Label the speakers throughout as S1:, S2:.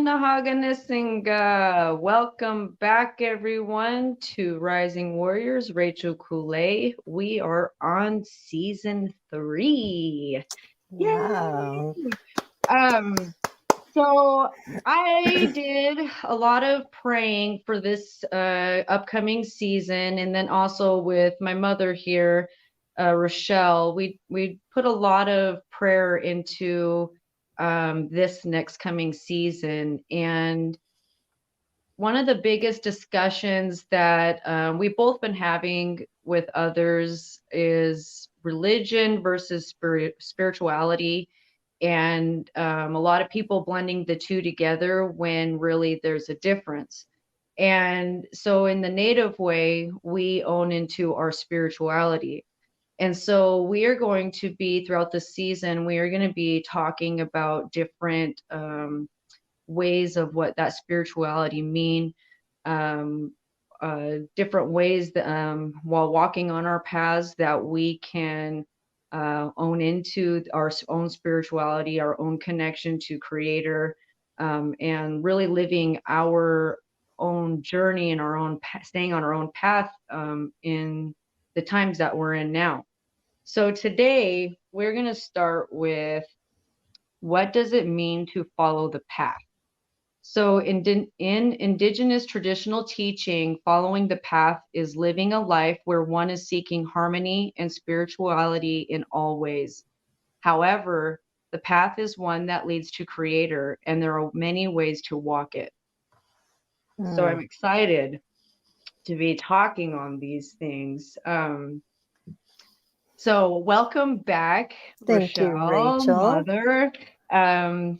S1: Nahaganissinga. Welcome back, everyone, to Rising Warriors. Rochelle Kulei. We are on season 3.
S2: Wow.
S1: Yay! Um, so I did a lot of praying for this upcoming season, and then also with my mother here, Rochelle. We put a lot of prayer into this next coming season, and one of the biggest discussions that we've both been having with others is religion versus spirituality, and a lot of people blending the two together when really there's a difference. And so, in the native way, we own into our spirituality. And so, we are going to be throughout the season, we are going to be talking about different ways of what that spirituality mean, um, different ways that, while walking on our paths, that we can own into our own spirituality, our own connection to Creator, and really living our own journey and our own staying on our own path in the times that we're in now. So today we're going to start with, what does it mean to follow the path? So, in Indigenous traditional teaching, following the path is living a life where one is seeking harmony and spirituality in all ways. However, the path is one that leads to Creator, and there are many ways to walk it. So, I'm
S2: Mm.
S1: excited to be talking on these things. So, welcome back,
S2: Thank you,
S1: Rochelle,
S2: Rachel.
S1: Mother. And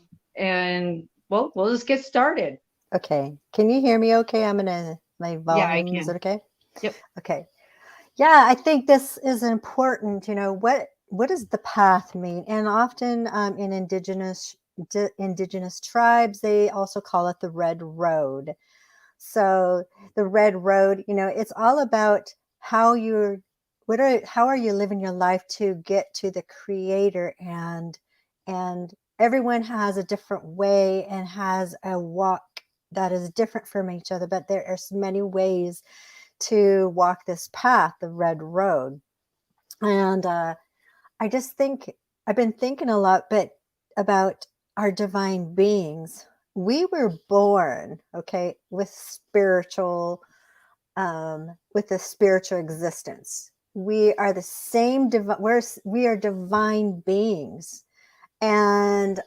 S1: well, we'll just get started.
S2: Okay. Can you hear me okay? My
S1: Yeah, I
S2: volume, is it
S1: can.
S2: okay?
S1: Yep.
S2: Okay. Yeah, I think this is important. What does the path mean? And often in indigenous tribes, they also call it the Red Road. So the Red Road, it's all about how are you living your life to get to the Creator, and everyone has a different way and has a walk that is different from each other, but there are many ways to walk this path, the Red Road. And I just think I've been thinking a lot, but about our divine beings. We were born, okay, with a spiritual existence. We are the same. We are divine beings, and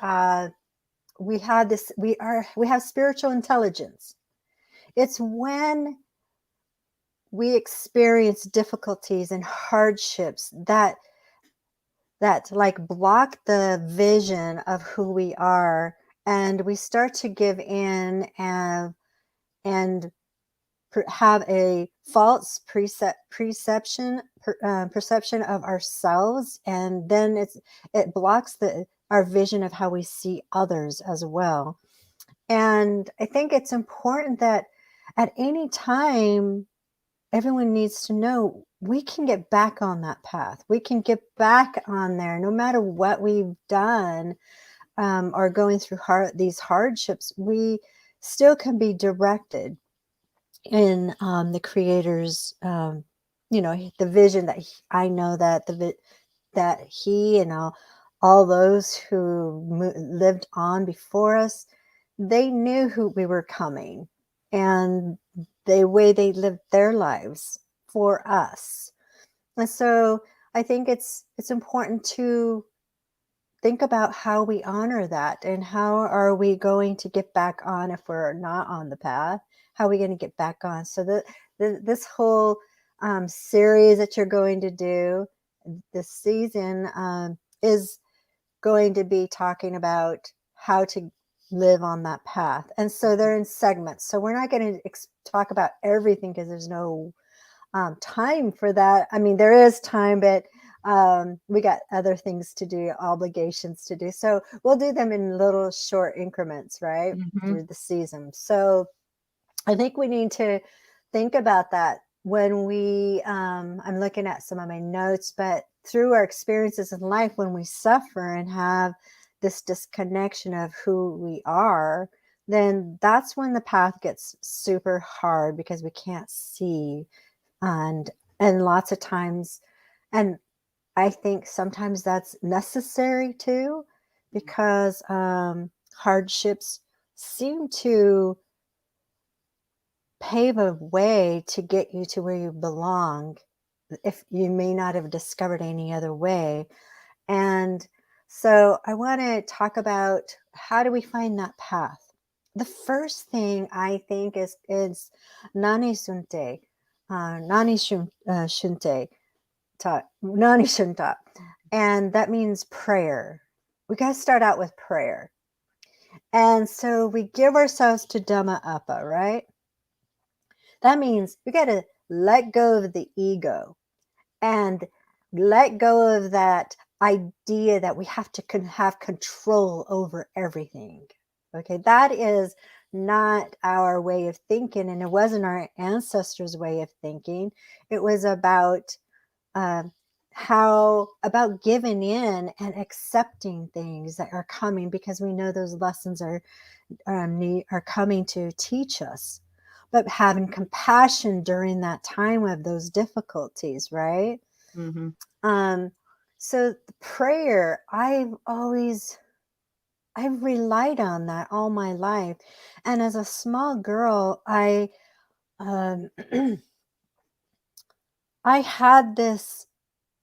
S2: we have this. We have spiritual intelligence. It's when we experience difficulties and hardships that like block the vision of who we are, and we start to give in and have a false perception of ourselves, and then it blocks our vision of how we see others as well. And I think it's important that at any time, everyone needs to know we can get back on that path. We can get back on there no matter what we've done, or going through these hardships. We still can be directed in the Creator's, the vision I know that that He and all those who lived on before us, they knew who we were coming, and the way they lived their lives for us. And so I think it's important to think about how we honor that, and how are we going to get back on if we're not on the path. How are we going to get back on? So this whole series that you're going to do this season is going to be talking about how to live on that path. And so they're in segments, so we're not going to talk about everything because there's no time for that. I mean, there is time, but we got other things to do, obligations to do. So we'll do them in little short increments, right,
S1: Hmm.
S2: through the season. So I think we need to think about that when I'm looking at some of my notes, but through our experiences in life, when we suffer and have this disconnection of who we are, then that's when the path gets super hard because we can't see. And lots of times, and I think sometimes that's necessary too, because hardships seem to pave a way to get you to where you belong, if you may not have discovered any other way. And so I want to talk about, how do we find that path? The first thing I think is nani sunte, shunte, nani shunta, and that means prayer. We got to start out with prayer. And so we give ourselves to Dhamma Appa, right? That means we got to let go of the ego and let go of that idea that we have to have control over everything. Okay, that is not our way of thinking, and it wasn't our ancestors' way of thinking. It was about about giving in and accepting things that are coming, because we know those lessons are coming to teach us, but having compassion during that time of those difficulties, right?
S1: Mm-hmm.
S2: So the prayer, I've relied on that all my life. And as a small girl, um, I had this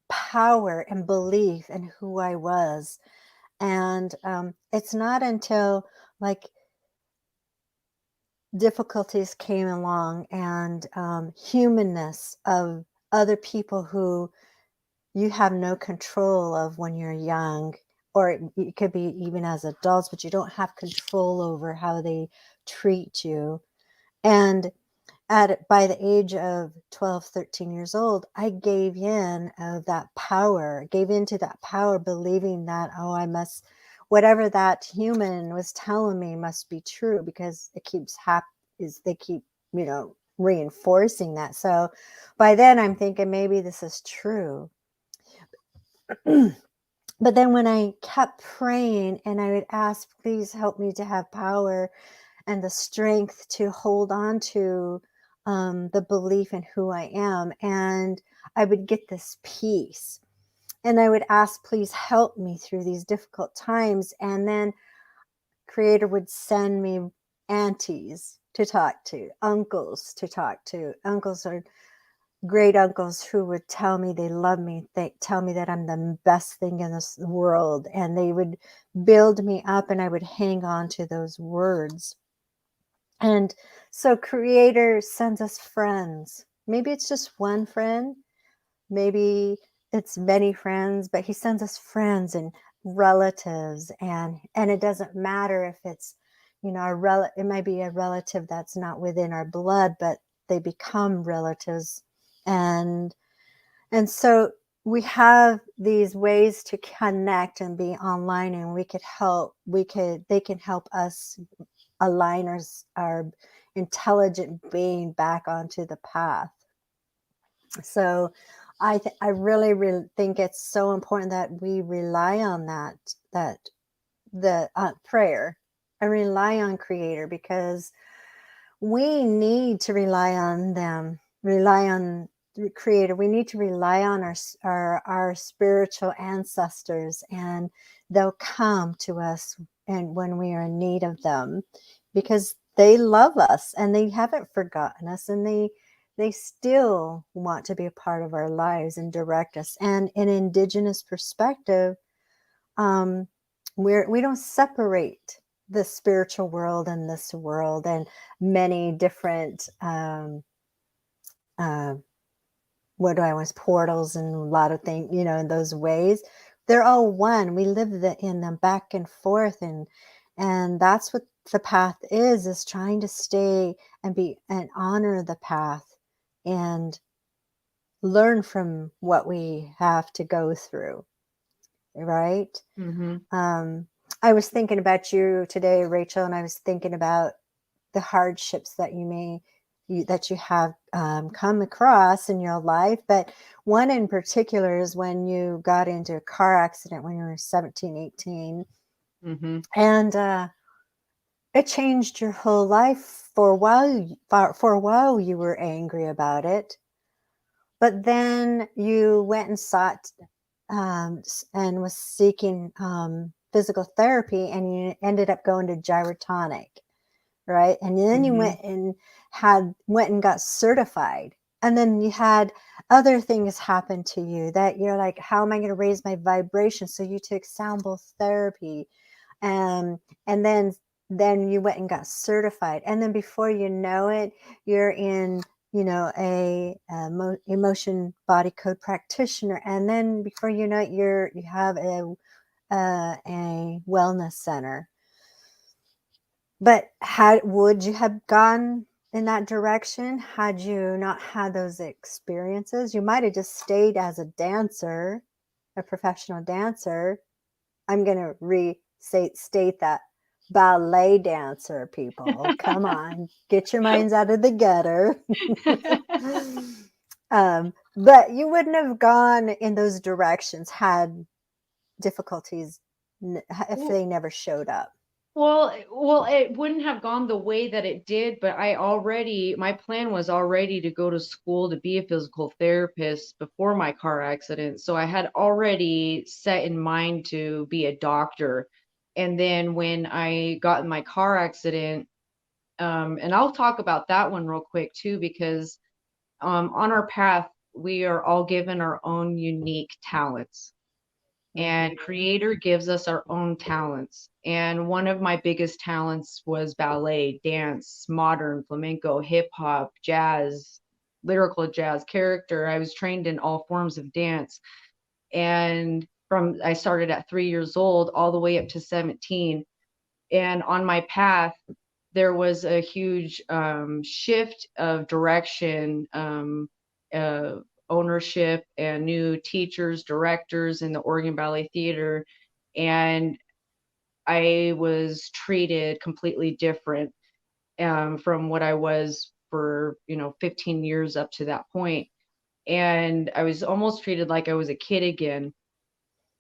S2: power and belief in who I was. And it's not until like difficulties came along, and humanness of other people who you have no control of when you're young, or it could be even as adults, but you don't have control over how they treat you. And by the age of 12, 13 years old, I gave in of that power, gave into that power, believing that, oh, I must, whatever that human was telling me must be true, because it keeps they keep, reinforcing that. So by then I'm thinking, maybe this is true. But then when I kept praying and I would ask, please help me to have power and the strength to hold on to the belief in who I am, and I would get this peace. And I would ask, please help me through these difficult times. And then Creator would send me aunties to talk to, uncles to talk to. Uncles are great uncles who would tell me they love me. They tell me that I'm the best thing in this world. And they would build me up, and I would hang on to those words. And so Creator sends us friends. Maybe it's just one friend, maybe it's many friends, but he sends us friends and relatives, and it doesn't matter if it's, it might be a relative that's not within our blood, but they become relatives. And so we have these ways to connect and be online, and they can help us align our intelligent being back onto the path. So I really think it's so important that we rely on the prayer, and rely on Creator, because we need to rely on the Creator. We need to rely on our spiritual ancestors, and they'll come to us and when we are in need of them, because they love us and they haven't forgotten us, and they still want to be a part of our lives and direct us. And in Indigenous perspective, we don't separate the spiritual world and this world, and many different portals and a lot of things, in those ways. They're all one. We live in them back and forth, and that's what the path is trying to stay and honor the path and learn from what we have to go through, right?
S1: Mm-hmm.
S2: I was thinking about you today, Rachel, and I was thinking about the hardships that you have come across in your life. But one in particular is when you got into a car accident when you were 17, 18.
S1: Mm-hmm.
S2: And it changed your whole life for a while. For a while, you were angry about it, but then you went and sought and was seeking physical therapy, and you ended up going to gyrotonic, right? And then you
S1: Mm-hmm.
S2: went and got certified, and then you had other things happen to you that you're like, how am I going to raise my vibration? So you took sound bowl therapy, and then you went and got certified, and then before you know it, you're in, a emotion body code practitioner, and then before you know it, you have a wellness center. But would you have gone in that direction had you not had those experiences? You might have just stayed as a dancer, a professional dancer. I'm going to state that, ballet dancer, people. Come on, get your minds out of the gutter. But you wouldn't have gone in those directions had difficulties if they never showed up.
S1: Well, it wouldn't have gone the way that it did, but my plan was already to go to school to be a physical therapist before my car accident. So I had already set in mind to be a doctor. And then when I got in my car accident, and I'll talk about that one real quick too, because on our path, we are all given our own unique talents. And creator gives us our own talents, and one of my biggest talents was ballet, dance, modern, flamenco, hip hop, jazz, lyrical jazz, character. I was trained in all forms of dance, and from I started at 3 years old all the way up to 17. And on my path there was a huge shift of direction, uh, ownership, and new teachers, directors in the Oregon Ballet Theater. And I was treated completely different from what I was for, 15 years up to that point. And I was almost treated like I was a kid again.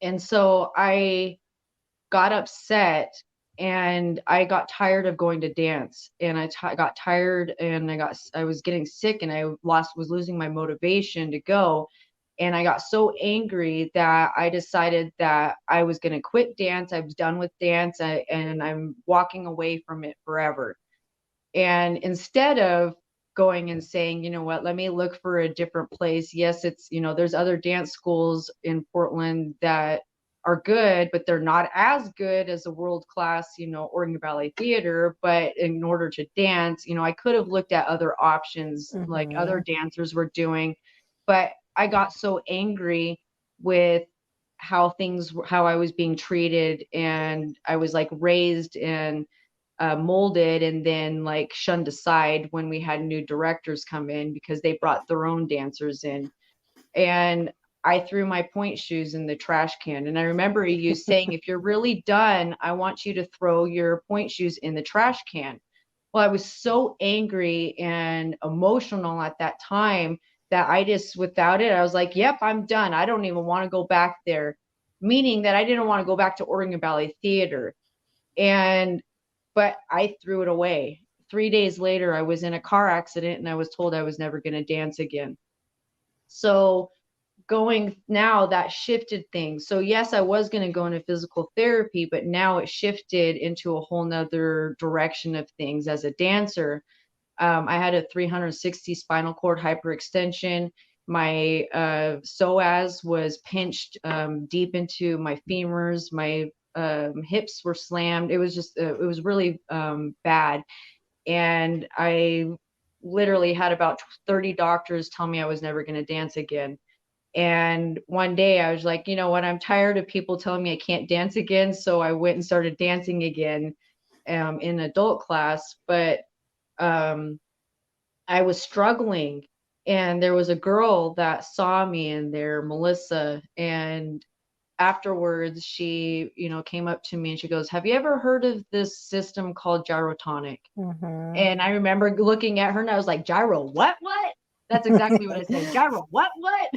S1: And so I got upset, and I got tired of going to dance, and got tired, and I was getting sick, and I was losing my motivation to go. And I got so angry that I decided that I was going to quit dance. I was done with dance, and I'm walking away from it forever. And instead of going and saying, you know what, let me look for a different place. Yes, there's other dance schools in Portland that are good, but they're not as good as a world class, Oregon Ballet Theater. But in order to dance, I could have looked at other options like other dancers were doing. But I got so angry with how I was being treated, and I was like raised and molded and then like shunned aside when we had new directors come in because they brought their own dancers in. And I threw my point shoes in the trash can. And I remember you saying, if you're really done, I want you to throw your point shoes in the trash can. Well, I was so angry and emotional at that time that I just, without it, I was like, yep, I'm done. I don't even want to go back there. Meaning that I didn't want to go back to Oregon Ballet Theater. And but I threw it away. 3 days later, I was in a car accident, and I was told I was never going to dance again. So going now, that shifted things. So yes, I was going to go into physical therapy, but now it shifted into a whole nother direction of things as a dancer. I had a 360 spinal cord hyperextension. My psoas was pinched deep into my femurs. My hips were slammed. It was really bad. And I literally had about 30 doctors tell me I was never going to dance again. And one day I was like, you know what? I'm tired of people telling me I can't dance again. So I went and started dancing again in adult class. But um, I was struggling, and there was a girl that saw me in there, Melissa, and afterwards she, came up to me and she goes, "Have you ever heard of this system called gyrotonic?" And I remember looking at her and I was like, "Gyro, what? What?" That's exactly what I said. "Gyro, what? What?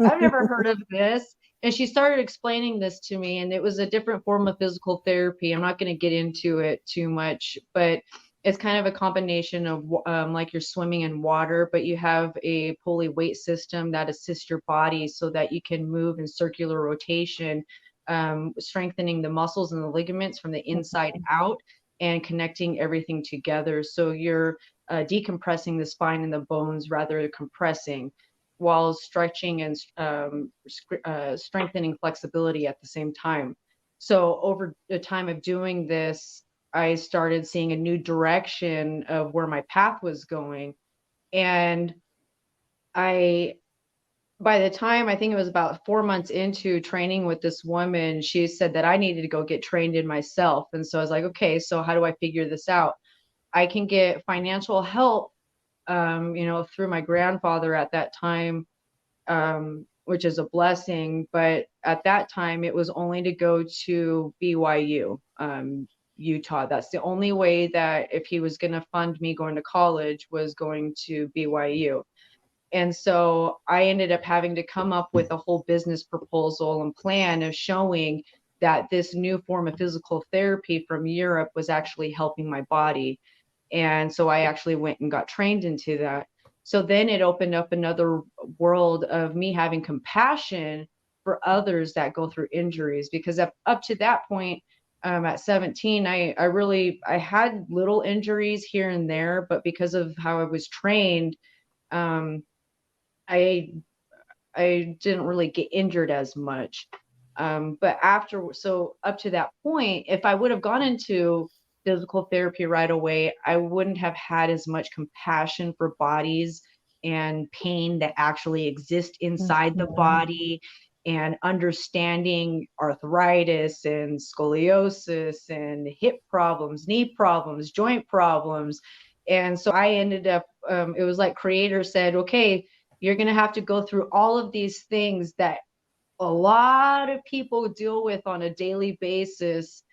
S1: I've never heard of this." And she started explaining this to me, and it was a different form of physical therapy. I'm not going to get into it too much, but it's kind of a combination of like you're swimming in water, but you have a pulley weight system that assists your body so that you can move in circular rotation, strengthening the muscles and the ligaments from the inside out and connecting everything together. So you're decompressing the spine and the bones rather than compressing, while stretching and strengthening flexibility at the same time. So over the time of doing this, I started seeing a new direction of where my path was going. And I, by the time I think it was about 4 months into training with this woman, she said that I needed to go get trained in myself. And so I was like, okay, so how do I figure this out? I can get financial help, through my grandfather at that time, which is a blessing. But at that time, it was only to go to BYU, Utah. That's the only way that if he was going to fund me going to college was going to BYU. And so I ended up having to come up with a whole business proposal and plan of showing that this new form of physical therapy from Europe was actually helping my body. And so I actually went and got trained into that. So then it opened up another world of me having compassion for others that go through injuries, because up to that point, at 17, I had little injuries here and there, but because of how I was trained, um, I I didn't really get injured as much. But so up to that point, if I would have gone into physical therapy right away, I wouldn't have had as much compassion for bodies and pain that actually exist inside the
S2: Mhm.
S1: body, and understanding arthritis and scoliosis and hip problems, knee problems, joint problems. And so I ended up, it was like creator said, okay, you're going to have to go through all of these things that a lot of people deal with on a daily basis,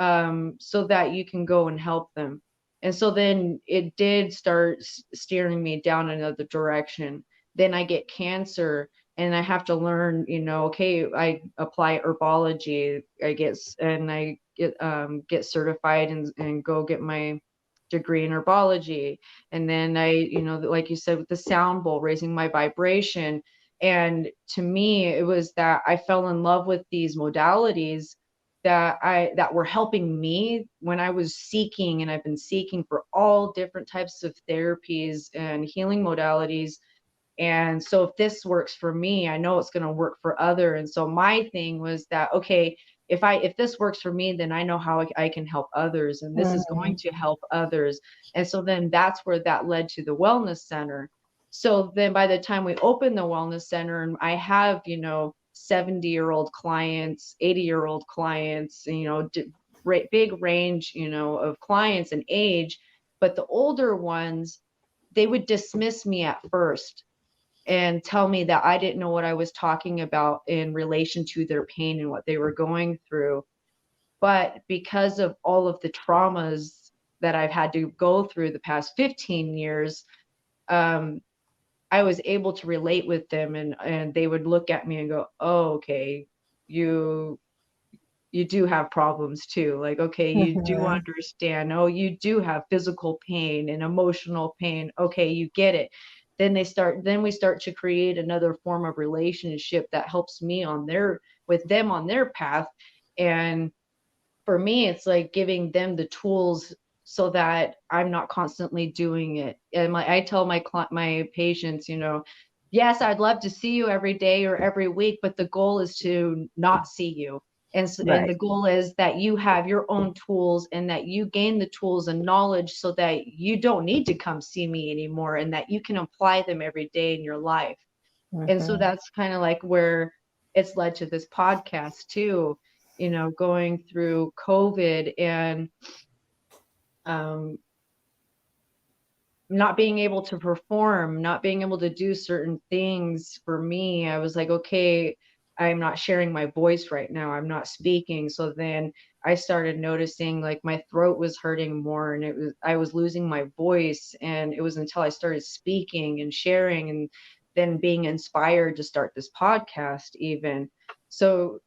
S1: so that you can go and help them. And so then it did start steering me down another direction. Then I get cancer and I have to learn, okay, I apply herbology. I get certified and go get my degree in herbology. And then like you said, with the sound bowl, raising my vibration. And to me, it was that I fell in love with these modalities that were helping me when I was seeking, and I've been seeking for all different types of therapies and healing modalities. And so if this works for me, I know it's going to work for other. And so my thing was that, okay, if this works for me, then I know how I can help others, and this is going
S2: Mhm.
S1: to help others. And so then that's where that led to the wellness center. So then by the time we opened the wellness center, and I have, 70-year-old clients, 80-year-old clients, big range, of clients and age. But the older ones, they would dismiss me at first and tell me that I didn't know what I was talking about in relation to their pain and what they were going through. But because of all of the traumas that I've had to go through the past 15 years, um, I was able to relate with them, and they would look at me and go, "Oh, okay, you you do have problems too. Like, okay, you do
S2: Mhm.
S1: understand. Oh, you do have physical pain and emotional pain. Okay, you get it." Then we start to create another form of relationship that helps me with them on their path. And for me, it's like giving them the tools so that I'm not constantly doing it. And I tell my patients, yes, I'd love to see you every day or every week, but the goal is to not see you. And
S2: Right.
S1: the goal is that you have your own tools, and that you gain the tools and knowledge so that you don't need to come see me anymore, and that you can apply them every day in your life. And so
S2: Mhm.
S1: that's kind of like where it's led to this podcast too, going through COVID and um, not being able to perform, not being able to do certain things for me. I was like, okay, I'm not sharing my voice right now. I'm not speaking. So then I started noticing like my throat was hurting more, and I was losing my voice. And it was until I started speaking and sharing, and then being inspired to start this podcast even. So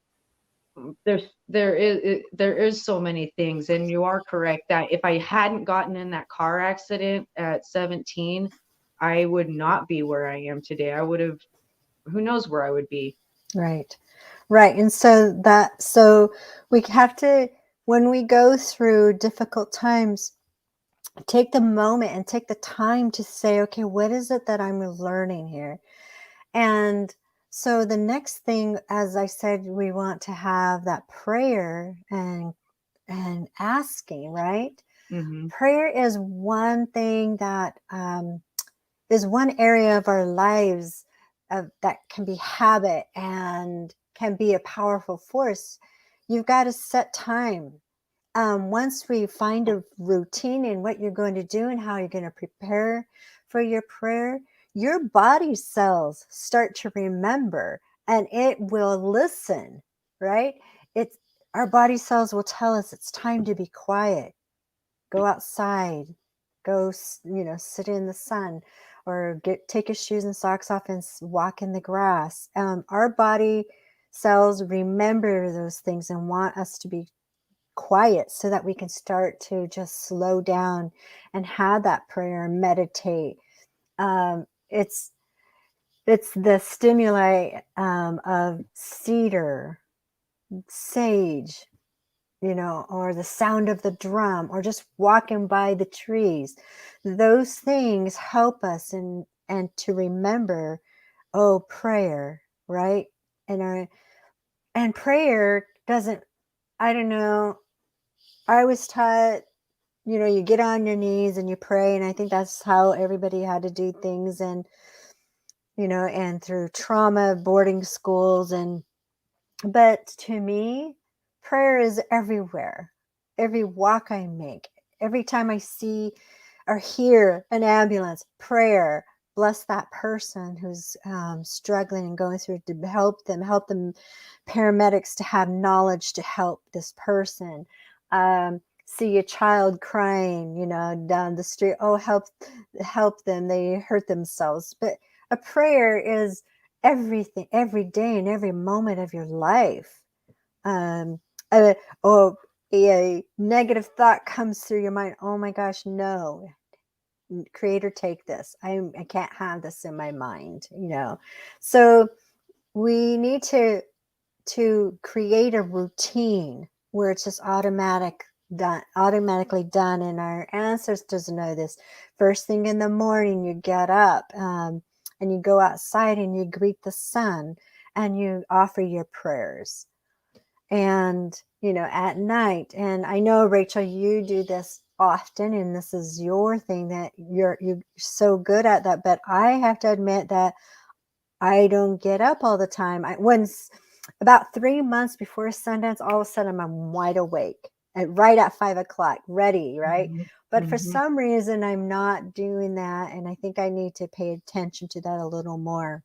S1: there is so many things, and you are correct that if I hadn't gotten in that car accident at 17, I would not be where I am today. I would have, who knows where I would be.
S2: Right. Right. And so we have to, when we go through difficult times, take the moment and take the time to say, okay, what is it that I'm learning here? And so the next thing, as I said, we want to have that prayer and asking, right?
S1: Hmm.
S2: Prayer is one thing that is one area of our lives that can be habit and can be a powerful force. You've got to set time. Once we find a routine in what you're going to do and how you're going to prepare for your prayer, your body cells start to remember and it will listen, right? It's our body cells will tell us it's time to be quiet, go outside, go, sit in the sun, or take your shoes and socks off and walk in the grass. Our body cells remember those things and want us to be quiet so that we can start to just slow down and have that prayer and meditate. It's the stimuli of cedar, sage, or the sound of the drum, or just walking by the trees. Those things help us and to remember, prayer, right? And prayer doesn't, I don't know, I was taught, you get on your knees and you pray, and I think that's how everybody had to do things, and through trauma, boarding schools, but to me, prayer is everywhere. Every walk I make, every time I see or hear an ambulance, prayer, bless that person who's struggling and going through, to help them, paramedics to have knowledge to help this person. See a child crying, down the street. Oh, help them. They hurt themselves. But a prayer is everything, every day and every moment of your life. Um, or a negative thought comes through your mind. Oh my gosh, no. Creator, take this. I can't have this in my mind, So we need to create a routine where it's just automatically done. And our ancestors know this. First thing in the morning, you get up and you go outside and you greet the sun and you offer your prayers. And, at night, and I know, Rachel, you do this often, and this is your thing that you're so good at that. But I have to admit that I don't get up all the time. Once about 3 months before Sundance, all of a sudden I'm wide awake and right at 5 o'clock, ready, right?
S1: Hmm.
S2: But for
S1: Hmm.
S2: some reason, I'm not doing that, and I think I need to pay attention to that a little more.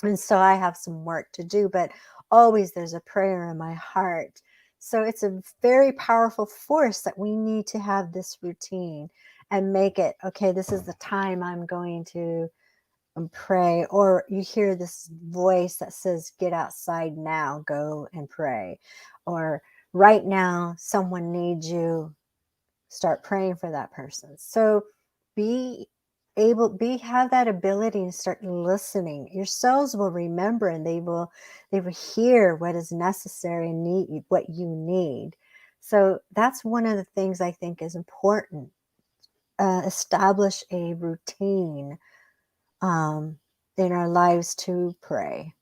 S2: And so I have some work to do, but always there's a prayer in my heart. So it's a very powerful force that we need to have this routine and make it, okay, this is the time I'm going to pray. Or you hear this voice that says, get outside now, go and pray. Or right now, someone needs you, start praying for that person. So be have that ability and start listening. Your cells will remember, and they will hear what is necessary and need what you need. So that's one of the things I think is important. Establish a routine in our lives to pray.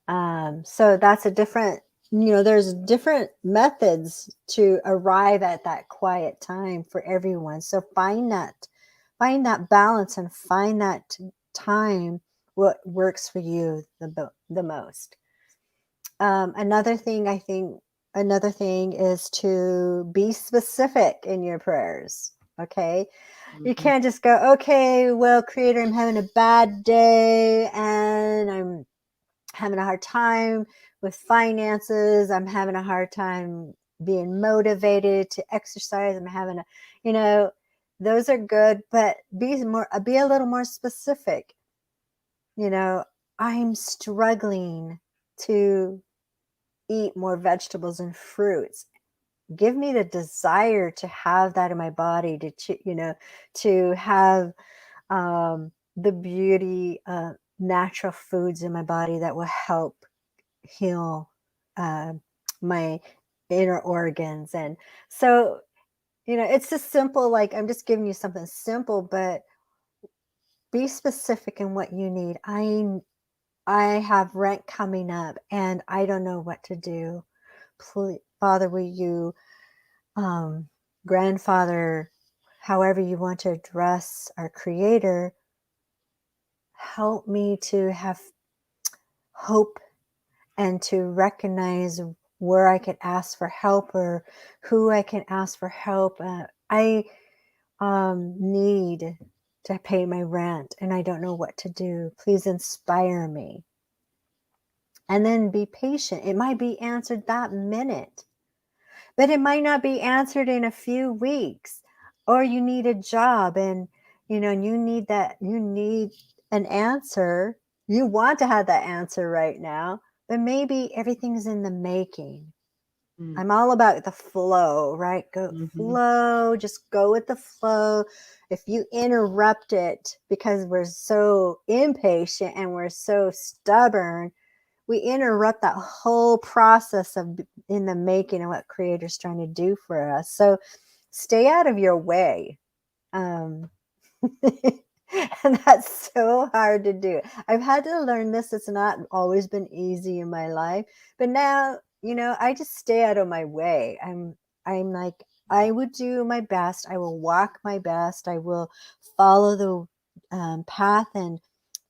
S2: So that's a different, there's different methods to arrive at that quiet time for everyone. So find that balance and find that time what works for you the most. Another thing is to be specific in your prayers. Okay. You
S1: Hmm.
S2: can't just go, okay, well, Creator, I'm having a bad day and I'm having a hard time with finances. I'm having a hard time being motivated to exercise. I'm having those are good, but be a little more specific. I'm struggling to eat more vegetables and fruits. Give me the desire to have that in my body, to have the beauty, natural foods in my body that will help heal my inner organs. And so, it's just simple. Like, I'm just giving you something simple, but be specific in what you need. I have rent coming up and I don't know what to do. Please, Father, will you, grandfather, however you want to address our Creator, help me to have hope and to recognize where I can ask for help or who I can ask for help. I need to pay my rent and I don't know what to do. Please inspire me. And then be patient. It might be answered that minute, but it might not be answered in a few weeks. Or you need a job and you need an answer. You want to have that answer right now, but maybe everything's in the making. I'm all about the flow, right? Flow, just go with the flow. If you interrupt it because we're so impatient and we're so stubborn, we interrupt that whole process of in the making of what Creator's trying to do for us. So stay out of your way. And that's so hard to do. I've had to learn this. It's not always been easy in my life, but now, I just stay out of my way. I'm like, I would do my best. I will walk my best. I will follow the path and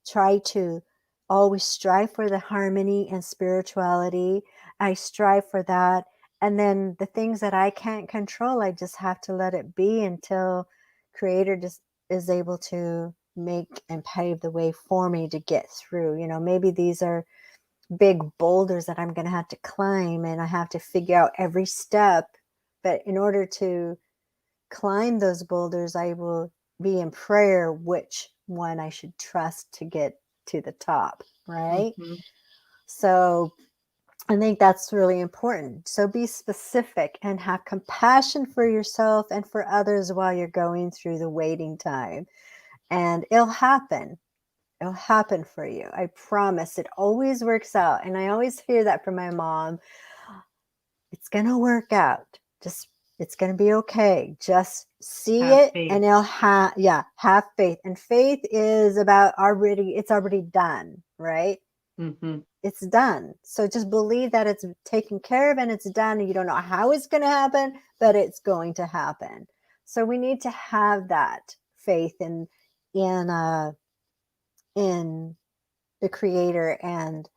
S2: try to always strive for the harmony and spirituality. I strive for that. And then the things that I can't control, I just have to let it be until Creator just is able to make and pave the way for me to get through. Maybe these are big boulders that I'm going to have to climb and I have to figure out every step. But in order to climb those boulders, I will be in prayer which one I should trust to get to the top, right? So I think that's really important. So be specific and have compassion for yourself and for others while you're going through the waiting time. And it'll happen. It'll happen for you. I promise. It always works out. And I always hear that from my mom. It's going to work out. It's going to be okay. Just see
S1: Have
S2: it
S1: faith.
S2: and have faith. And faith is about it's already done, right? It's done. So just believe that it's taken care of and it's done. And you don't know how it's going to happen, but it's going to happen. So we need to have that faith in the Creator and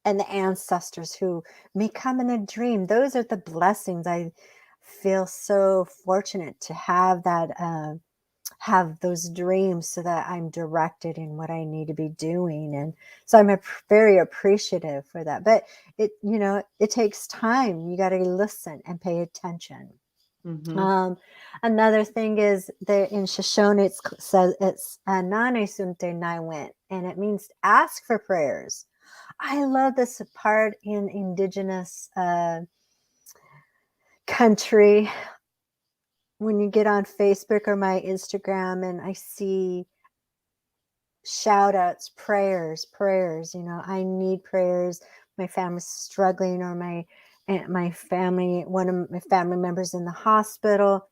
S2: the ancestors who may come in a dream. Those are the blessings. I feel so fortunate to have that, have those dreams so that I'm directed in what I need to be doing. And so I'm very appreciative for that. But it takes time. You got to listen and pay attention. Another thing is that in Shoshone, it says it's Nane and it means ask for prayers. I love this part in Indigenous country. When you get on Facebook or my Instagram and I see shout outs, prayers, I need prayers. My family's struggling, or my family, one of my family members in the hospital.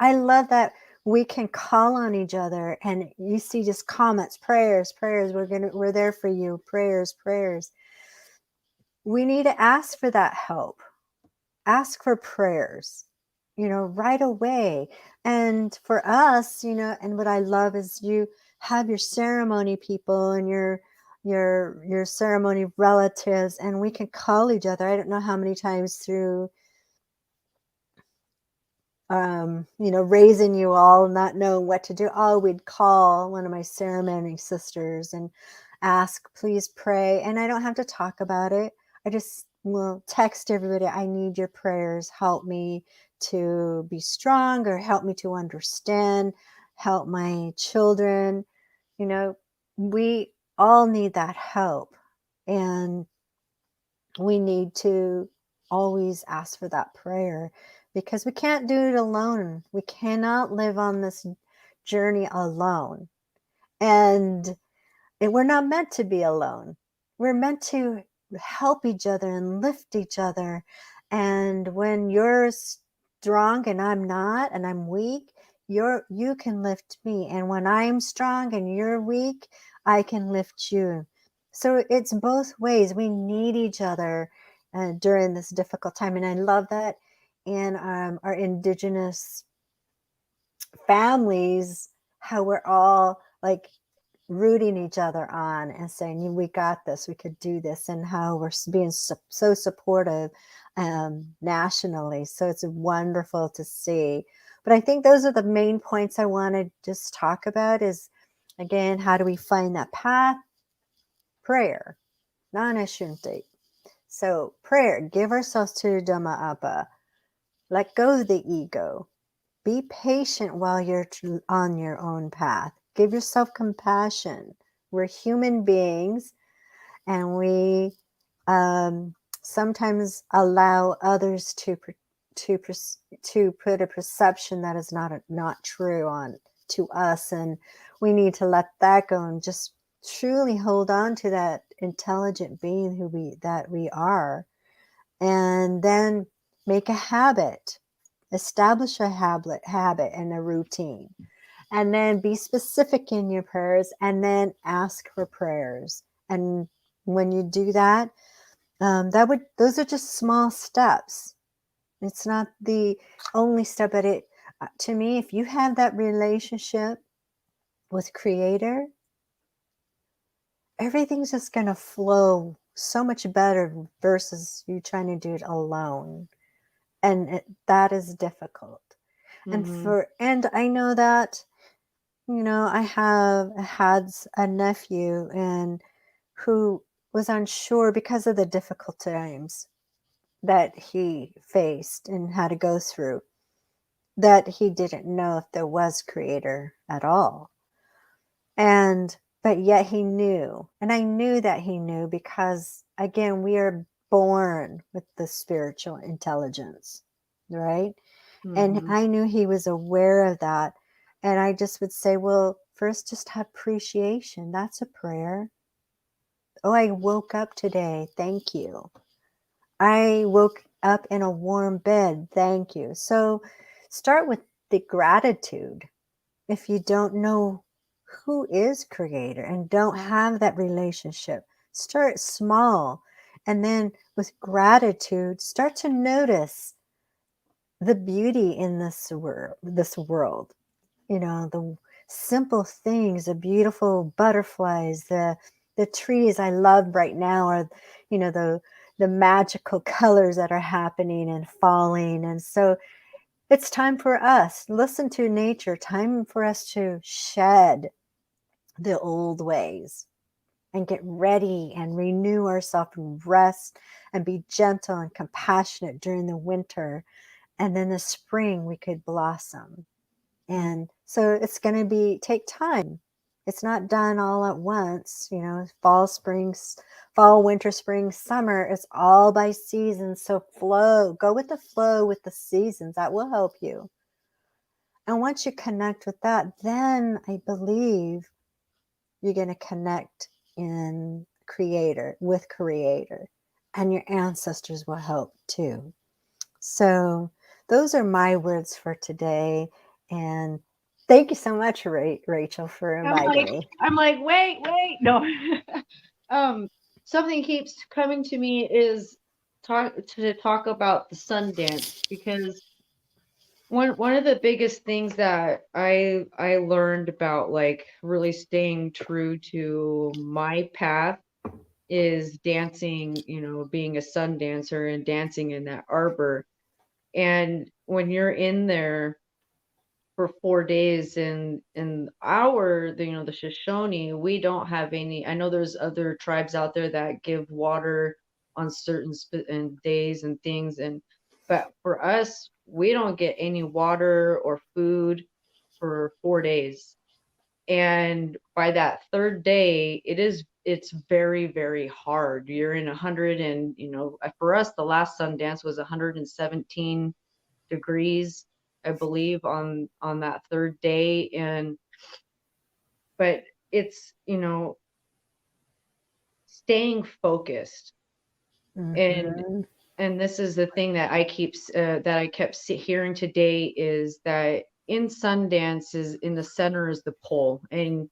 S2: I love that we can call on each other and you see just comments, prayers, we're there for you, prayers. We need to ask for that help. Ask for prayers, right away. And for us, and what I love is you have your ceremony people and your ceremony relatives, and we can call each other. I don't know how many times through raising you all, not knowing what to do. Oh, we'd call one of my ceremony sisters and ask, please pray. And I don't have to talk about it. I just will text everybody, I need your prayers. Help me to be strong, or help me to understand, help my children. We all need that help. And we need to always ask for that prayer, because we can't do it alone. We cannot live on this journey alone. And we're not meant to be alone. We're meant to help each other and lift each other. And when you're strong and I'm not, and I'm weak, you can lift me. And when I'm strong and you're weak, I can lift you. So it's both ways. We need each other during this difficult time. And I love that in our Indigenous families, how we're all like rooting each other on and saying, we got this, we could do this, and how we're being so supportive nationally. So it's wonderful to see. But I think those are the main points I want to just talk about is, again, how do we find that path? Prayer, nanashunti. So prayer, give ourselves to Dhamma Appa. Let go of the ego. Be patient while you're on your own path. Give yourself compassion. We're human beings, and we sometimes allow others to put a perception that is not true on to us, and we need to let that go and just truly hold on to that intelligent being that we are, and then make a habit. Establish a habit and a routine, and then be specific in your prayers, and then ask for prayers. And when you do that, those are just small steps. It's not the only step, but to me, if you have that relationship with Creator, everything's just going to flow so much better versus you trying to do it alone. And that is difficult.
S1: Mm-hmm.
S2: And I know that, I had a nephew and who was unsure because of the difficult times that he faced and had to go through, that he didn't know if there was Creator at all. But yet he knew. And I knew that he knew because, again, we are born with the spiritual intelligence, right? And
S1: Mm-hmm.
S2: I knew he was aware of that. And I just would say, well, first, just have appreciation. That's a prayer. Oh, I woke up today. Thank you. I woke up in a warm bed. Thank you. So start with the gratitude. If you don't know who is Creator and don't have that relationship, start small. And then with gratitude, start to notice the beauty in this world, the simple things, the beautiful butterflies, the trees I love right now are, the magical colors that are happening and falling. And so it's time for us, listen to nature, time for us to shed the old ways and get ready and renew ourselves and rest and be gentle and compassionate during the winter. And then the spring we could blossom. And so it's going to take time. It's not done all at once, fall, winter, spring, summer. It's all by seasons. So go with the flow with the seasons. That will help you. And once you connect with that, then I believe you're going to connect with Creator, and your ancestors will help too. So those are my words for today. And thank you so much, Rachel, for
S1: I'm
S2: inviting
S1: like,
S2: me.
S1: wait, no. um, Something keeps coming to me is talk about the sun dance, because one of the biggest things that I learned about like really staying true to my path is dancing, being a sun dancer and dancing in that arbor. And when you're in there for 4 days in the Shoshone, we don't have any. I know there's other tribes out there that give water on certain and days and things, but for us, we don't get any water or food for 4 days. And by that third day, it's very, very hard. You're in 100 and, for us, the last Sundance was 117 degrees, I believe, on that third day. But it's, staying focused. And
S2: Mhm.
S1: and this is the thing that I kept hearing today, is that in Sundance, is in the center is the pole. And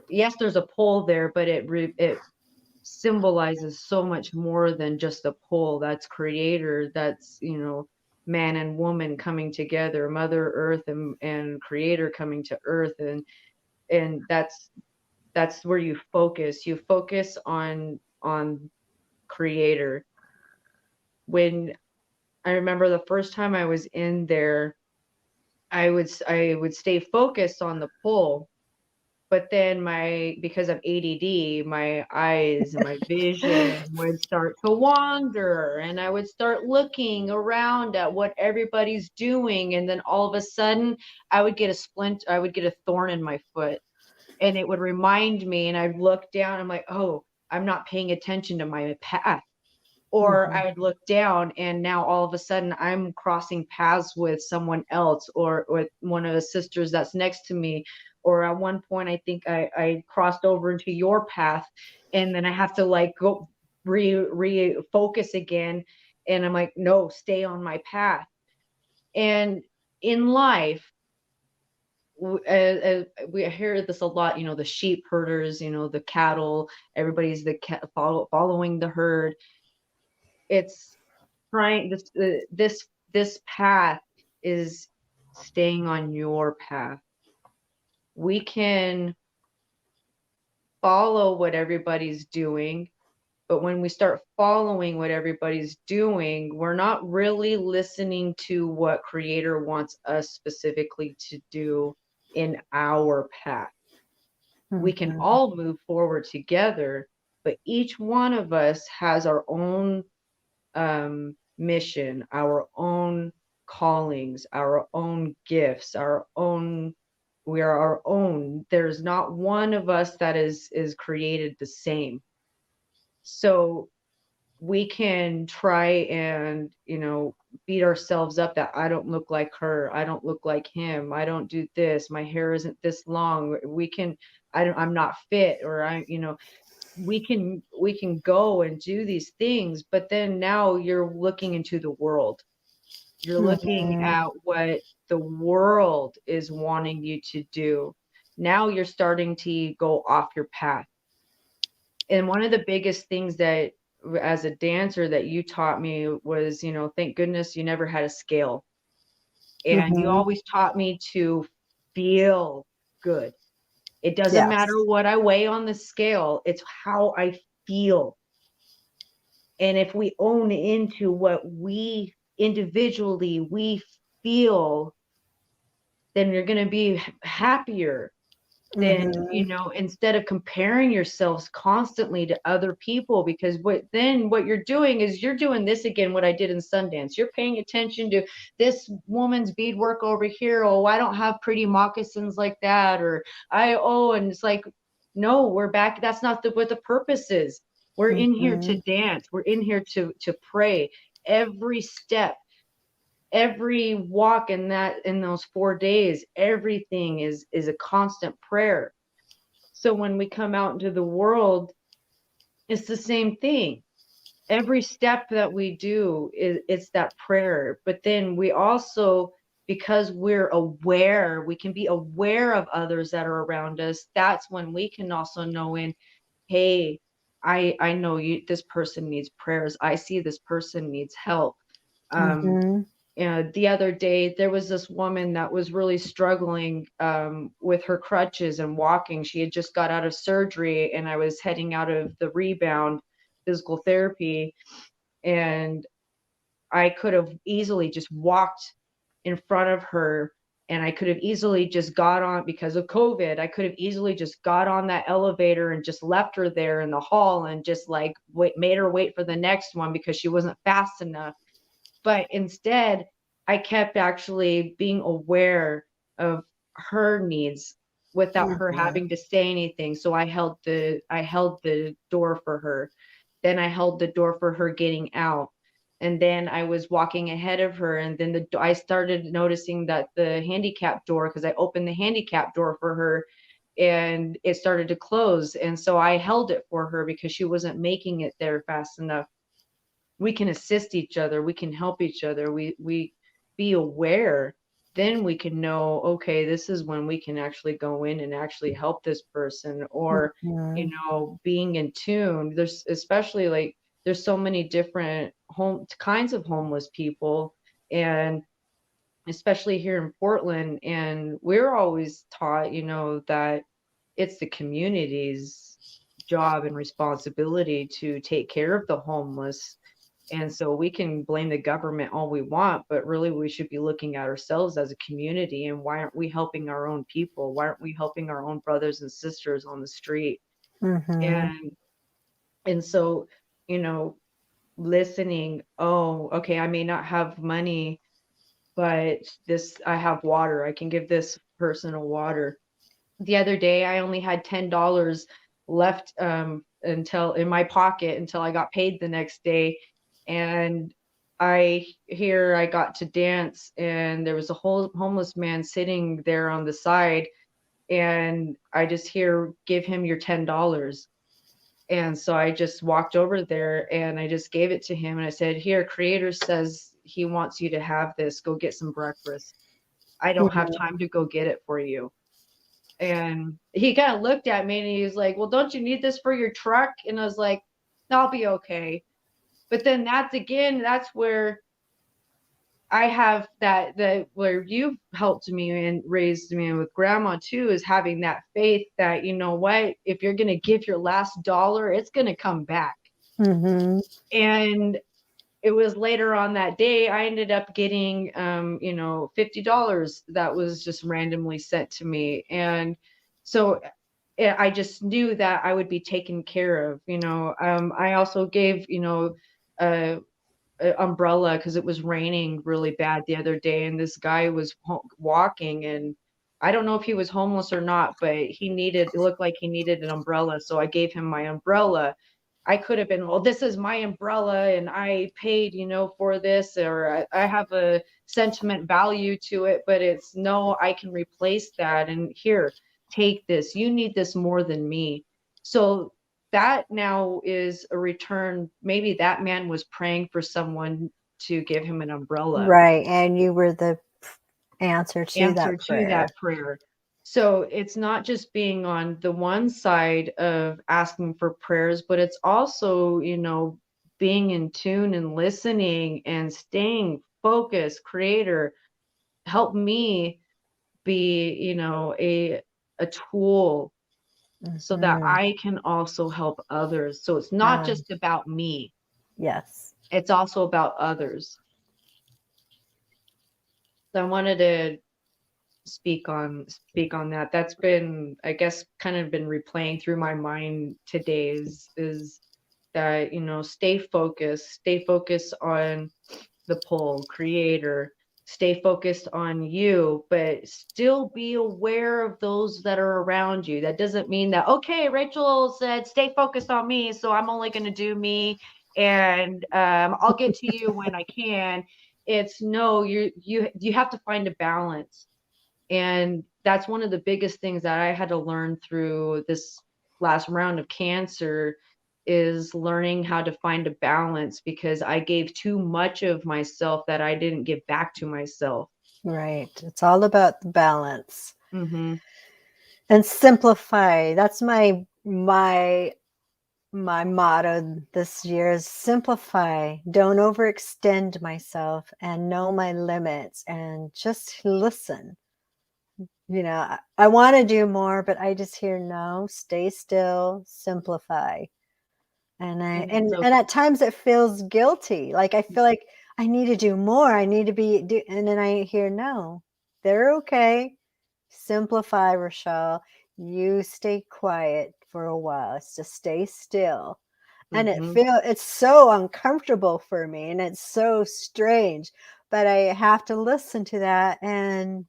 S1: yes, there's a pole there, but it symbolizes so much more than just the pole. That's creator, that's, man and woman coming together, Mother Earth and creator coming to earth. And that's where you focus on creator. When I remember the first time I was in there, I would stay focused on the pole, but then because of ADD, my eyes and my vision would start to wander, and I would start looking around at what everybody's doing, and then all of a sudden I would get a thorn in my foot, and it would remind me, and I'd look down, I'm like, oh, I'm not paying attention to my path. Or
S2: Mhm.
S1: I would look down, and now all of a sudden I'm crossing paths with someone else, or with one of the sisters that's next to me. Or at one point, I think I crossed over into your path, and then I have to like go refocus again. And I'm like, no, stay on my path. And in life, we hear this a lot, the sheep herders, the cattle, everybody's following the herd. It's trying this path is staying on your path. We can follow what everybody's doing, but when we start following what everybody's doing, we're not really listening to what creator wants us specifically to do in our path. We can
S2: Mhm.
S1: all move forward together, but each one of us has our own mission, our own callings, our own gifts, we are our own. There's not one of us that is created the same. So we can try and, beat ourselves up that I don't look like her, I don't look like him, I don't do this, my hair isn't this long. I'm not fit, or we can go and do these things, but then now you're looking into the world. You're looking
S2: Mhm.
S1: at what the world is wanting you to do. Now you're starting to go off your path. And one of the biggest things that, as a dancer, that you taught me was, thank goodness you never had a scale. And you
S2: Mhm.
S1: always taught me to feel good. It doesn't matter
S2: Yes.
S1: what I weigh on the scale, it's how I feel. And if we own into what we individually we feel, then you're going to be happier. Then,
S2: Mhm.
S1: instead of comparing yourselves constantly to other people, because what you're doing is you're doing this again, what I did in Sundance. You're paying attention to this woman's beadwork over here. Oh, I don't have pretty moccasins like that. And it's like, no, we're back. That's not what the purpose is. We're in here to
S2: Mhm.
S1: dance. We're in here to pray. Every step, every walk in those 4 days, everything is a constant prayer. So when we come out into the world, it's the same thing. Every step that we do it's that prayer. But then we also, because we're aware, we can be aware of others that are around us. That's when we can also know, in, hey, I know this person needs prayers. I see this person needs help. um
S2: Mhm.
S1: the other day, there was this woman that was really struggling with her crutches and walking. She had just got out of surgery, and I was heading out of the rebound physical therapy, and I could have easily just walked in front of her, and I could have easily just got on, because of COVID, I could have easily just got on that elevator and just left her there in the hall, and just like made her wait for the next one because she wasn't fast enough. But instead, I kept actually being aware of her needs. without her
S2: Mhm.
S1: having to say anything. So I held the door for her. Then I held the door for her getting out. And then I was walking ahead of her, and then I started noticing that the handicap door, because I opened the handicap door for her, and it started to close. And so I held it for her because she wasn't making it there fast enough. We can assist each other, we can help each other, we be aware, then we can know, okay, this is when we can actually go in and actually help this person. Or
S2: Mhm.
S1: being in tune, there's especially like there's so many different kinds of homeless people, and especially here in Portland, and we're always taught, that it's the community's job and responsibility to take care of the homeless. And so we can blame the government all we want, but really we should be looking at ourselves as a community, and why aren't we helping our own people? Why aren't we helping our own brothers and sisters on the street?
S2: Mhm.
S1: And so, you know, listening, oh, okay, I may not have money, but this I have water. I can give this person a water. The other day I only had $10 left until in my pocket until I got paid the next day. And I got to dance, and there was a whole homeless man sitting there on the side, and I just hear, give him your $10. And so I just walked over there and I just gave it to him, and I said, here, creator says he wants you to have this, go get some breakfast. I don't have
S2: Mhm.
S1: time to go get it for you. And he kind of looked at me and he was like, well, don't you need this for your truck? And I was like, no, I'll be okay. But then that's where I have that where you've helped me and raised me with grandma too, is having that faith that, you know what, if you're going to give your last dollar, it's going to come back.
S2: Mhm.
S1: And it was later on that day I ended up getting $50 that was just randomly sent to me. And so I just knew that I would be taken care of. I also gave a, a umbrella because it was raining really bad the other day, and this guy was walking, and I don't know if he was homeless or not, but it looked like he needed an umbrella, so I gave him my umbrella. I could have been, well, this is my umbrella and I paid, for this, or I have a sentiment value to it, but it's no, I can replace that. And here, take this. You need this more than me. So that now is a return. Maybe that man was praying for someone to give him an umbrella.
S2: Right, and you were the answer to
S1: Answer
S2: that
S1: to
S2: prayer.
S1: that prayer. So it's not just being on the one side of asking for prayers, but it's also, being in tune and listening and staying focused. Creator, help me be, a tool so that
S2: Mhm.
S1: I can also help others. So it's not
S2: Um,
S1: just about me,
S2: yes.
S1: it's also about others. So I wanted to speak on that. That's been, I guess, kind of been replaying through my mind today, is that, stay focused on the pull, creator, stay focused on you, but still be aware of those that are around you. That doesn't mean that, okay, Rachel said stay focused on me, so I'm only going to do me, and I'll get to you when I can. It's no, you have to find a balance. And that's one of the biggest things that I had to learn through this last round of cancer, is learning how to find a balance, because I gave too much of myself that I didn't give back to myself.
S2: Right. It's all about the balance
S1: Mhm.
S2: and simplify. That's my motto this year is simplify. Don't overextend myself and know my limits and just listen. I want to do more, but I just hear no, stay still, simplify. And I
S1: And
S2: and
S1: so
S2: and at times it feels guilty. Like I feel like I need to do more. I need to and then I hear no. They're okay. Simplify, Rochelle. You stay quiet for a while. It's just stay still. And
S1: mhm.
S2: it's so uncomfortable for me and it's so strange, but I have to listen to that and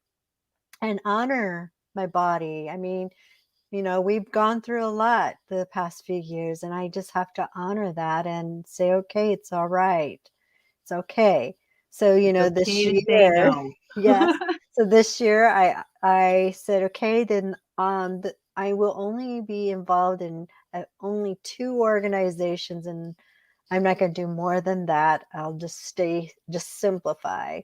S2: honor my body. I mean, we've gone through a lot the past few years, and I just have to honor that and say, okay, it's all right. It's okay. So,
S1: It's
S2: this
S1: okay to say
S2: year,
S1: no.
S2: yes. So this year I said, okay, then I will only be involved in only 2 organizations, and I'm not going to do more than that. I'll just simplify.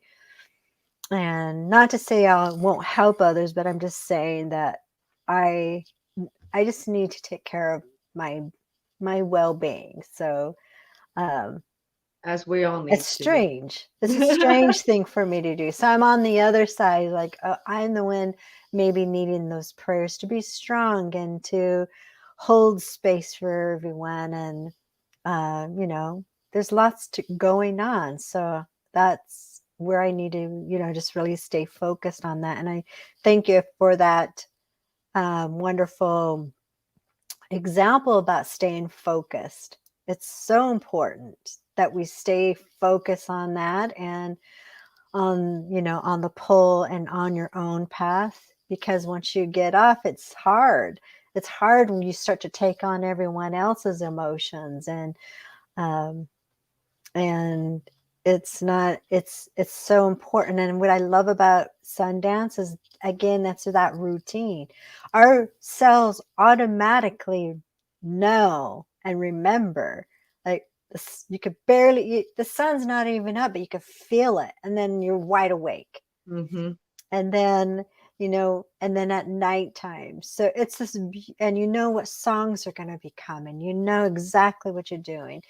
S2: And not to say I won't help others, but I'm just saying that I I just need to take care of my well-being. So, um,
S1: As we all
S2: it's
S1: need to.
S2: strange. It's a strange thing for me to do. So I'm on the other side, like, I'm the one maybe needing those prayers to be strong and to hold space for everyone. And, there's lots going on. So that's where I need to, just really stay focused on that. And I thank you for that wonderful example about staying focused. It's so important that we stay focused on that, and on the pull and on your own path, because once you get off, it's hard. It's hard when you start to take on everyone else's emotions, um, and it's so important. And what I love about Sundance is, again, that's that routine. Our cells automatically know and remember. Like, you could barely, the sun's not even up, but you could feel it, and then you're wide awake.
S1: Mm-hmm.
S2: And then, and then at nighttime. So it's this, and what songs are going to be coming. You know exactly what you're doing.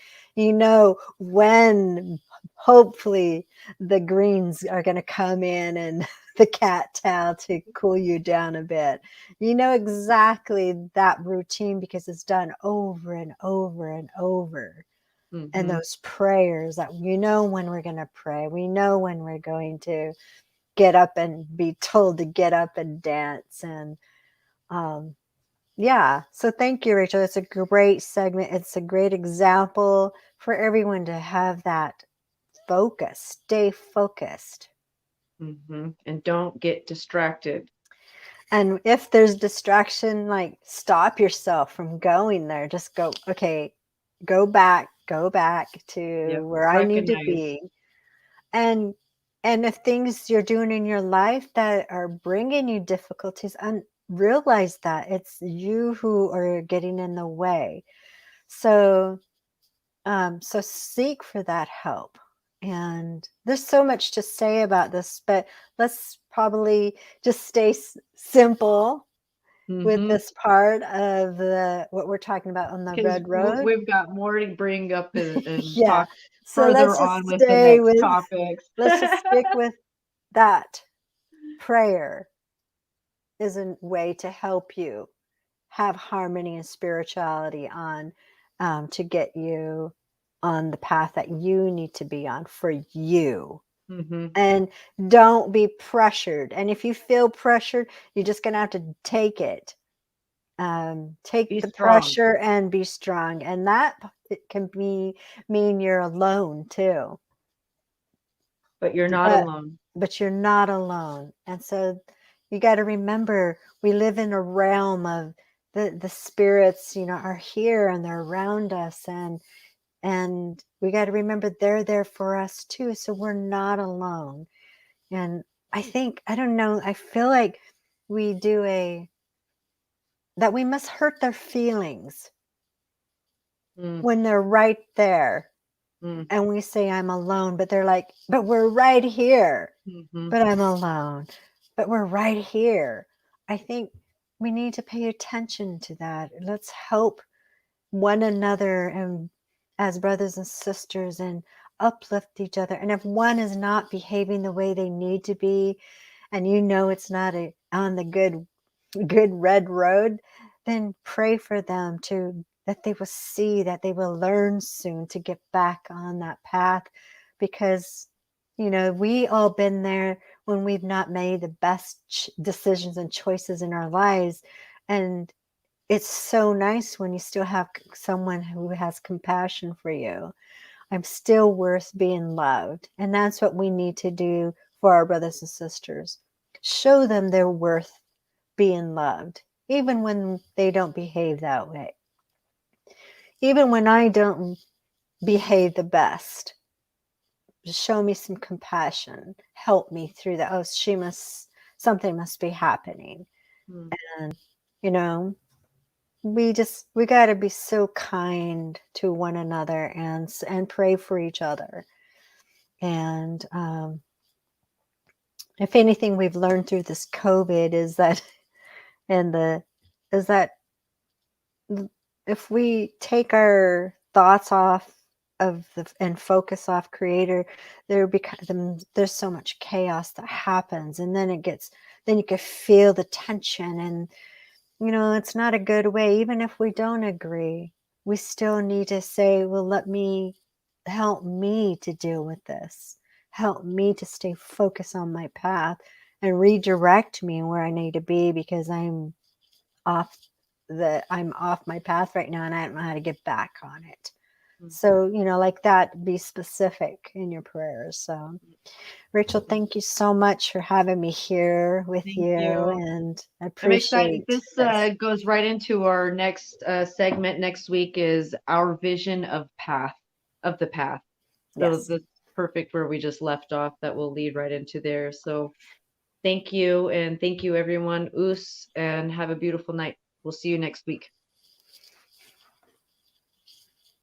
S2: When hopefully the greens are going to come in and the cattail to cool you down a bit. You know exactly that routine because it's done over and over and over. And
S1: Mm-hmm.
S2: those prayers that when we're going to pray, we know when we're going to get up and be told to get up and dance. And yeah, so thank you, Rachel. It's a great segment. It's a great example for everyone to have that focus. Stay focused.
S1: Mm-hmm. And don't get distracted.
S2: And if there's distraction, like, stop yourself from going there. Just go, okay, go back to
S1: Yep.
S2: where I need to
S1: Recognize.
S2: be. And if things you're doing in your life that are bringing you difficulties, and realize that it's you who are getting in the way. So so seek for that help. And there's so much to say about this, but let's probably just stay simple with
S1: Mm-hmm.
S2: this part of what we're talking about on the
S1: Because
S2: red road.
S1: we've got more to bring up and
S2: Yeah.
S1: talk
S2: So
S1: further on with the next topics.
S2: let's just stick with that. Prayer is a way to help you have harmony and spirituality on, to get you on the path that you need to be on for you.
S1: Mm-hmm.
S2: And don't be pressured. And if you feel pressured, you're just going to have to take it. Take
S1: Be
S2: the
S1: strong,
S2: pressure and be strong. And that it can mean you're alone too.
S1: but you're not
S2: But
S1: alone.
S2: you're not alone. And so you got to remember, we live in a realm of the spirits, are here and they're around us, and we got to remember they're there for us too. So we're not alone. And I don't know, I feel like we that we must hurt their feelings
S1: Mm,
S2: when they're right there.
S1: mm,
S2: And we say, I'm alone, but they're like, but we're right here.
S1: mm-hmm.
S2: But I'm alone, but we're right here. I think we need to pay attention to that. Let's help one another and as brothers and sisters, and uplift each other. And if one is not behaving the way they need to be, and it's not on the good red road, then pray for them that they will see, that they will learn soon to get back on that path. Because we all been there when we've not made the best decisions and choices in our lives. And it's so nice when you still have someone who has compassion for you. I'm still worth being loved. And that's what we need to do for our brothers and sisters. Show them their worth being loved, even when they don't behave that way. Even when I don't behave the best, show me some compassion, help me through that. Oh, something must be happening.
S1: Mm.
S2: And, you know, we got to be so kind to one another and pray for each other. And if anything we've learned through this COVID is that, is that if we take our thoughts off and focus off Creator, there's so much chaos that happens, and then you can feel the tension, and it's not a good way. Even if we don't agree, we still need to say, well, help me to deal with this. Help me to stay focused on my path and redirect me where I need to be, because off I'm off my path right now and I don't know how to get back on it. So, like that, be specific in your prayers. So, Rachel, thank you so much for having me here with
S1: Thank
S2: you.
S1: you.
S2: And I
S1: I'm excited.
S2: appreciate
S1: This
S2: this.
S1: goes right into our next segment next week, is our vision of the path. So
S2: Yes.
S1: that's perfect where we just left off. That will lead right into there. So thank you. And thank you, everyone. Oos, and have a beautiful night. We'll see you next week.